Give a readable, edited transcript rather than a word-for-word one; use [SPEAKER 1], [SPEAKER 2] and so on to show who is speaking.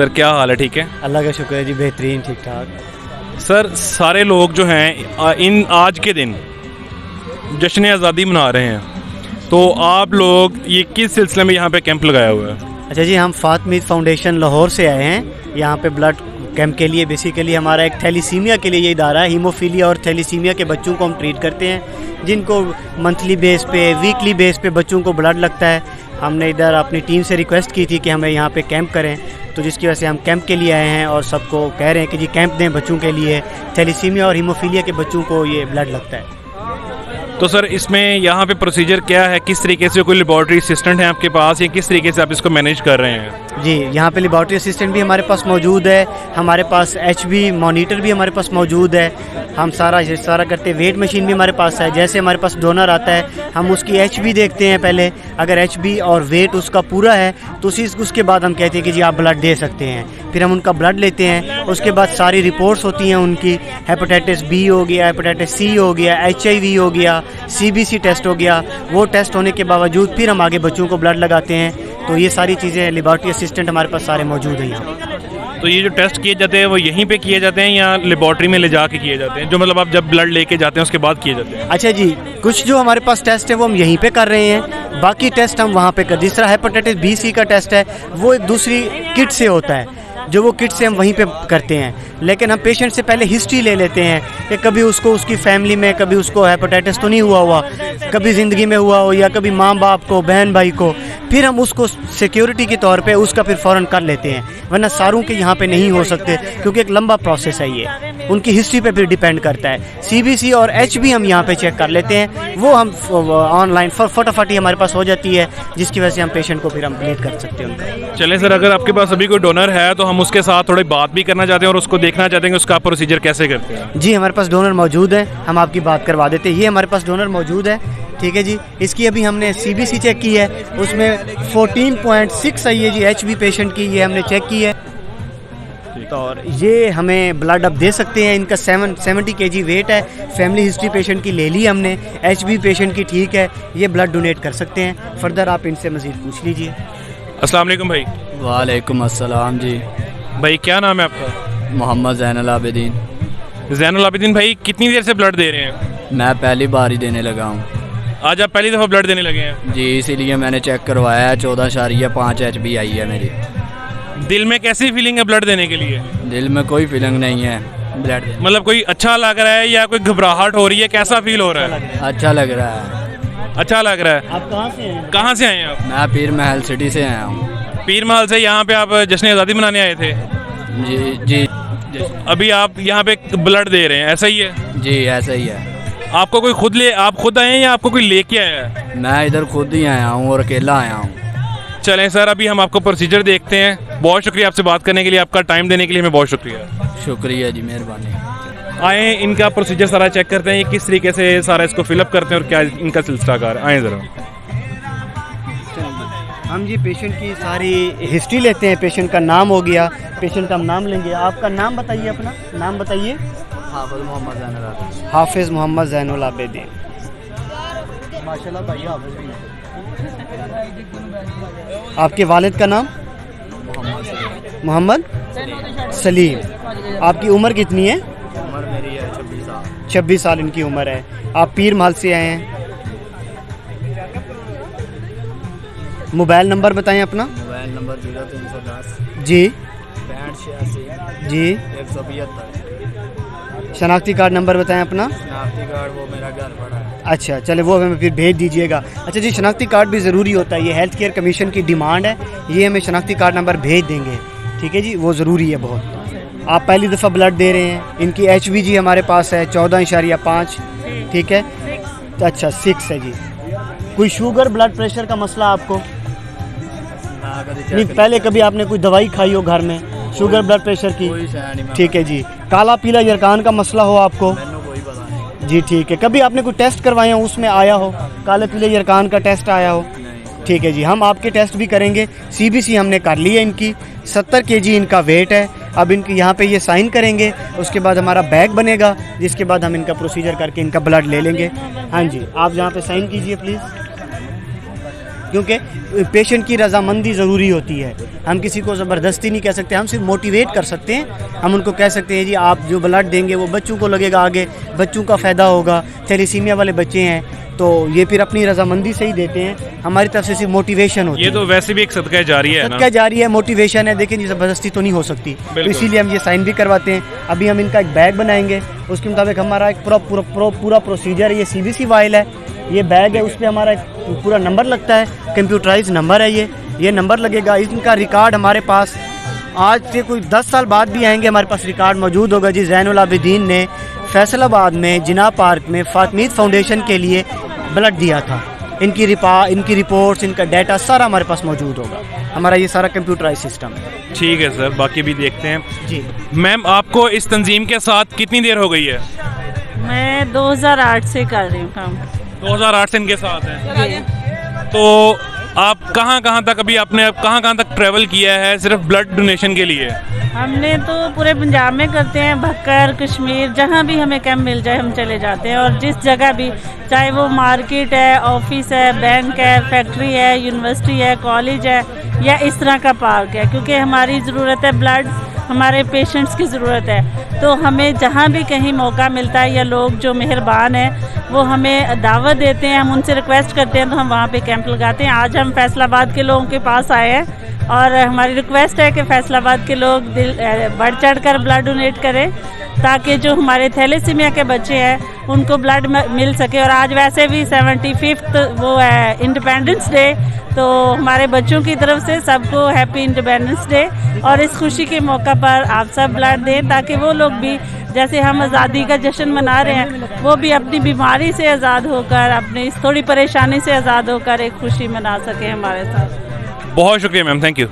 [SPEAKER 1] Sir क्या हाल है? ठीक है,
[SPEAKER 2] अल्लाह का शुक्र है जी, बेहतरीन ठीक ठाक।
[SPEAKER 1] सर सारे लोग जो हैं इन आज के दिन जश्न आज़ादी मना रहे हैं, तो आप लोग ये किस सिलसिले में यहाँ पे कैंप लगाया हुआ है?
[SPEAKER 2] अच्छा जी, हम फातमीद फाउंडेशन लाहौर से आए हैं यहाँ पे ब्लड कैंप के लिए। बेसिकली हमारा एक थैलीसीमिया के लिए ये इदारा है। हीमोफीलिया और थैलीसीमिया के बच्चों को हम ट्रीट करते हैं, जिनको मंथली बेस पे, वीकली बेस पे बच्चों को ब्लड लगता है। हमने इधर अपनी टीम से रिक्वेस्ट की थी कि हमें यहाँ पे कैंप करें, तो जिसकी वजह से हम कैंप के लिए आए हैं और सबको कह रहे हैं कि जी कैंप दें बच्चों के लिए। थैलीसीमिया और हीमोफीलिया के बच्चों को ये ब्लड लगता है।
[SPEAKER 1] तो सर इसमें यहाँ पे प्रोसीजर क्या है? किस तरीके से, कोई लेबॉर्ट्री असिस्टेंट है आपके पास या किस तरीके से आप इसको मैनेज कर रहे हैं?
[SPEAKER 2] जी, यहाँ पे लेबॉर्ट्री असिस्टेंट भी हमारे पास मौजूद है, हमारे पास HB मॉनिटर भी हमारे पास मौजूद है। हम सारा करते हैं। वेट मशीन भी हमारे पास है। जैसे हमारे पास डोनर आता है, हम उसकी HB देखते हैं पहले। अगर HB और वेट उसका पूरा है तो उसके बाद हम कहते हैं कि जी आप ब्लड दे सकते हैं। फिर हम उनका ब्लड लेते हैं। उसके बाद सारी रिपोर्ट्स होती हैं उनकी, हेपेटाइटिस B हो गया, हेपेटाइटिस C हो गया, HIV हो गया, CBC टेस्ट हो गया। वो टेस्ट होने के बावजूद फिर हम आगे बच्चों को ब्लड लगाते हैं। तो ये सारी चीज़ें लेबॉर्ट्री असिस्टेंट हमारे पास सारे मौजूद हैं यहाँ।
[SPEAKER 1] तो ये जो टेस्ट किए जाते हैं वो यहीं पे किए जाते हैं या लेबॉर्ट्री में ले जा के किए जाते हैं, जो मतलब आप जब ब्लड लेके जाते हैं उसके बाद किए जाते हैं?
[SPEAKER 2] अच्छा जी, कुछ जो हमारे पास टेस्ट है वो हम यहीं पे कर रहे हैं, बाकी टेस्ट हम वहाँ पे कर। जिस तरह हेपेटाइटिस B C का टेस्ट है वो एक दूसरी किट से होता है, जो वो किट से हम वहीं पे करते हैं। लेकिन हम पेशेंट से पहले हिस्ट्री ले लेते हैं कि कभी उसको उसकी फैमिली में कभी उसको हेपेटाइटिस तो नहीं हुआ, कभी ज़िंदगी में हुआ हो, या कभी माँ बाप को, बहन भाई को। फिर हम उसको सिक्योरिटी के तौर पे उसका फिर फ़ौरन कर लेते हैं, वरना सारों के यहाँ पे नहीं हो सकते क्योंकि एक लंबा प्रोसेस है ये, उनकी हिस्ट्री पे फिर डिपेंड करता है। CBC और HB हम यहाँ पे चेक कर लेते हैं, वो हम ऑनलाइन फटाफट ही हमारे पास हो जाती है, जिसकी वजह से हम पेशेंट को फिर हम अपडेट कर सकते हैं उनका।
[SPEAKER 1] चलें सर, अगर आपके पास अभी कोई डोनर है तो हम उसके साथ थोड़ी बात भी करना चाहते हैं और उसको देखना चाहते हैं कि उसका प्रोसीजर कैसे करते हैं।
[SPEAKER 2] जी, हमारे पास डोनर मौजूद है, हम आपकी बात करवा देते हैं। ये हमारे पास डोनर मौजूद है, ठीक है जी। इसकी अभी हमने CBC चेक की है, उसमें 14.6 आई है जी HB पेशेंट की, ये हमने चेक की है। तो और ये हमें ब्लड अब दे सकते हैं। इनका 70 kg वेट है। फैमिली हिस्ट्री पेशेंट की ले ली हमने, HB पेशेंट की ठीक है, ये ब्लड डोनेट कर सकते हैं। फर्दर आप इनसे मज़ीद पूछ लीजिए।
[SPEAKER 1] अस्सलाम वालेकुम भाई।
[SPEAKER 3] वालेकुम अस्सलाम जी।
[SPEAKER 1] भाई क्या नाम है आपका?
[SPEAKER 3] मोहम्मद ज़ैनुल आबिदीन।
[SPEAKER 1] ज़ैनुल आबिदीन भाई, कितनी देर से ब्लड दे रहे हैं?
[SPEAKER 3] मैं पहली बार ही देने लगा हूँ।
[SPEAKER 1] आज आप पहली दफ़ा ब्लड देने लगे हैं?
[SPEAKER 3] जी, इसीलिए मैंने चेक करवाया है। 14.5 HB आई है मेरी।
[SPEAKER 1] दिल में कैसी फीलिंग है ब्लड देने के लिए?
[SPEAKER 3] दिल में कोई फीलिंग नहीं है ब्लड देने।
[SPEAKER 1] मतलब कोई अच्छा लग रहा है या कोई घबराहट हो रही है? कैसा फील हो रहा है?
[SPEAKER 3] अच्छा लग रहा है।
[SPEAKER 1] अच्छा लग रहा है।
[SPEAKER 2] आप कहाँ से हैं?
[SPEAKER 1] कहाँ से आए हैं आप?
[SPEAKER 3] मैं पीर महल सिटी से आया हूँ।
[SPEAKER 1] पीर महल से। यहाँ पे आप जश्न आज़ादी मनाने आए थे?
[SPEAKER 3] जी जी
[SPEAKER 1] तो अभी आप यहाँ पे ब्लड दे रहे हैं, ऐसा ही है?
[SPEAKER 3] जी, ऐसा ही है।
[SPEAKER 1] आपको कोई आप खुद आए हैं या आपको कोई लेके आया है?
[SPEAKER 3] मैं इधर खुद ही आया हूँ और अकेला आया हूँ।
[SPEAKER 1] चलें सर, अभी हम आपको प्रोसीजर देखते हैं। बहुत शुक्रिया आपसे बात करने के लिए, आपका टाइम देने के लिए हमें बहुत शुक्रिया।
[SPEAKER 3] शुक्रिया जी, मेहरबानी।
[SPEAKER 1] आए इनका प्रोसीजर सारा चेक करते हैं, ये किस तरीके से सारा इसको फिलअप करते हैं और क्या इनका सिलसिलाकार। आए ज़रा।
[SPEAKER 2] हम जी पेशेंट की सारी हिस्ट्री लेते हैं। पेशेंट का नाम हो गया, पेशेंट का हम नाम लेंगे। आपका नाम बताइए, अपना नाम बताइए।
[SPEAKER 3] हाफिज़ मोहम्मद ज़ैनुल आबिदीन।
[SPEAKER 2] हाफिज़ मोहम्मद ज़ैनुल आबिदीन। माशाल्लाह भाई, हाफिज़ भी। आपके वालिद का नाम? मोहम्मद सलीम। आपकी उम्र कितनी है?
[SPEAKER 3] उम्र मेरी है 26 साल।
[SPEAKER 2] 26 साल इनकी उम्र है। आप पीर महल से आए हैं। मोबाइल नंबर बताएं अपना।
[SPEAKER 3] मोबाइल नंबर 0310
[SPEAKER 2] जी
[SPEAKER 3] 6586
[SPEAKER 2] जी।
[SPEAKER 3] 175।
[SPEAKER 2] शनाख्ती कार्ड नंबर बताएं अपना।
[SPEAKER 3] शनाख्ती कार्ड वो मेरा घर पड़ा है।
[SPEAKER 2] अच्छा, चले वो हमें फिर भेज दीजिएगा। अच्छा जी, शनाख्ती कार्ड भी ज़रूरी होता है, ये हेल्थ केयर कमीशन की डिमांड है। ये हमें शनाख्ती कार्ड नंबर भेज देंगे, ठीक है जी, वो ज़रूरी है बहुत। आप पहली दफ़ा ब्लड दे रहे हैं। इनकी HB जी हमारे पास है 14.5, ठीक है। अच्छा 6 है जी। कोई शुगर ब्लड प्रेशर का मसला आपको? नहीं, पहले कभी आपने कोई दवाई खाई हो घर में शुगर ब्लड प्रेशर की? ठीक है जी। काला पीला यरकान का मसला हो आपको? जी ठीक है। कभी आपने कोई टेस्ट करवाए हो, उसमें आया हो काले पीले यरकान का टेस्ट आया हो? ठीक है जी, हम आपके टेस्ट भी करेंगे। CBC हमने कर ली है इनकी, 70 kg इनका वेट है। अब इनकी यहाँ पे ये साइन करेंगे, उसके बाद हमारा बैग बनेगा, जिसके बाद हम इनका प्रोसीजर करके इनका ब्लड ले लेंगे। हाँ जी, आप यहाँ पे साइन कीजिए प्लीज़। क्योंकि पेशेंट की रजामंदी ज़रूरी होती है। हम किसी को ज़बरदस्ती नहीं कह सकते, हम सिर्फ मोटिवेट कर सकते हैं। हम उनको कह सकते हैं जी आप जो ब्लड देंगे वो बच्चों को लगेगा, आगे बच्चों का फ़ायदा होगा। थैलेसीमिया वाले बच्चे हैं तो ये फिर अपनी रजामंदी से ही देते हैं, हमारी तरफ से सिर्फ मोटिवेशन होती है।
[SPEAKER 1] ये तो वैसे भी एक सदका जारी है ना,
[SPEAKER 2] सदका जारी है, मोटिवेशन है। देखिए ज़बरदस्ती तो नहीं हो सकती, तो इसीलिए हम ये साइन भी करवाते हैं। अभी हम इनका एक बैग बनाएंगे, उसके मुताबिक हमारा एक पूरा प्रोसीजर है। ये CBC वाइल है, ये बैग है, उस पर हमारा एक पूरा नंबर लगता है, कंप्यूटराइज नंबर है ये नंबर लगेगा। इनका रिकॉर्ड हमारे पास आज से कोई 10 साल बाद भी आएंगे, हमारे पास रिकॉर्ड मौजूद होगा जी। ज़ैनुल आबिदीन ने फैसलाबाद में जिना पार्क में फातमीद फाउंडेशन के लिए ब्लड दिया था। इनकी रिपोर्ट्स, इनका डाटा सारा हमारे पास मौजूद होगा। हमारा ये सारा कंप्यूटराइज सिस्टम है।
[SPEAKER 1] ठीक है सर, बाकी भी देखते हैं
[SPEAKER 2] जी।
[SPEAKER 1] मैम आपको इस तंजीम के साथ कितनी देर हो गई है?
[SPEAKER 4] मैं 2008 से कर रही हूँ काम।
[SPEAKER 1] 2008 से इनके साथ हैं। तो आप कहाँ तक अभी आपने कहाँ तक ट्रैवल किया है सिर्फ ब्लड डोनेशन के लिए?
[SPEAKER 4] हमने तो पूरे पंजाब में करते हैं, भक्कर, कश्मीर, जहाँ भी हमें कैंप मिल जाए हम चले जाते हैं। और जिस जगह भी, चाहे वो मार्केट है, ऑफिस है, बैंक है, फैक्ट्री है, यूनिवर्सिटी है, कॉलेज है, या इस तरह का पार्क है, क्योंकि हमारी ज़रूरत है ब्लड, हमारे पेशेंट्स की ज़रूरत है। तो हमें जहाँ भी कहीं मौका मिलता है या लोग जो मेहरबान हैं वो हमें दावत देते हैं, हम उनसे रिक्वेस्ट करते हैं तो हम वहाँ पे कैंप लगाते हैं। आज हम फैसलाबाद के लोगों के पास आए हैं और हमारी रिक्वेस्ट है कि फैसलाबाद के लोग बढ़ चढ़ कर ब्लड डोनेट करें, ताकि जो हमारे थैलेसीमिया के बच्चे हैं उनको ब्लड मिल सके। और आज वैसे भी 75th वो है इंडिपेंडेंस डे, तो हमारे बच्चों की तरफ से सबको हैप्पी इंडिपेंडेंस डे। और इस खुशी के मौका पर आप सब ब्लड दें, ताकि वो लोग भी जैसे हम आज़ादी का जश्न मना रहे हैं, वो भी अपनी बीमारी से आज़ाद होकर, अपनी इस थोड़ी परेशानी से आज़ाद होकर एक खुशी मना सके हमारे साथ।
[SPEAKER 1] बहुत शुक्रिया मैम, थैंक यू।